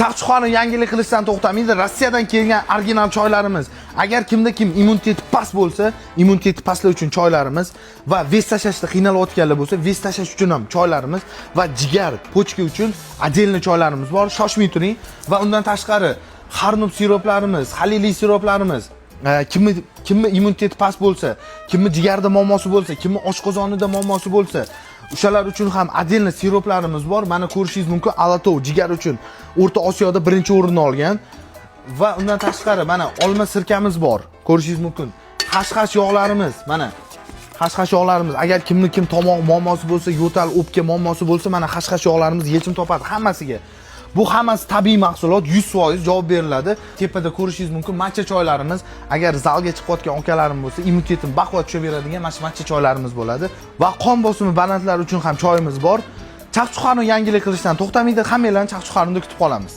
Chaqchuqlarni yangilik qilishdan to'xtamaydi. Rossiyadan kelgan original choylarimiz. Agar kimda kim immuniteti past bo'lsa, immuniteti pastlar uchun choylarimiz va vez tashlashda qiynalayotganlar bo'lsa, vez tashlash uchun ham choylarimiz va jigar, pochka uchun отдельный choylarimiz bor. Shoshmay turing va undan tashqari harnub siroplarimiz, haliliy siroplarimiz, kimni immuniteti past bo'lsa, kimni jigarda muammosi bo'lsa, kimni oshqozonida muammosi bo'lsa, o'shalar uchun ham отдельный siroplarimiz bor. Mana ko'rishingiz mumkin, Alatov jigar uchun O'rta Osiyoda birinchi o'rinni olgan. Va undan tashqari mana olma sirkamiz bor. Ko'rishingiz mumkin. Hash yog'larimiz, mana hash yog'larimiz. Agar kimni kim tomoq muammosi bo'lsa, yo'tal, o'pka muammosi bo'lsa, mana hash yog'larimiz yechim topadi hammasiga. Bu hammasi tabiiy mahsulot, 100% javob beriladi. Tepada ko'rishingiz mumkin matcha choylarimiz. Agar zalga chiqayotgan akalarim bo'lsa, immunitetim baquvvat tushaveradigan matcha choylarimiz bo'ladi. Va qon bosimi balandlar uchun ham choyimiz bor. Chaqchuqlarni yangilik qilishdan to'xtamaydi. Hammanglarni Chaqchuqlarni kutib qolamiz.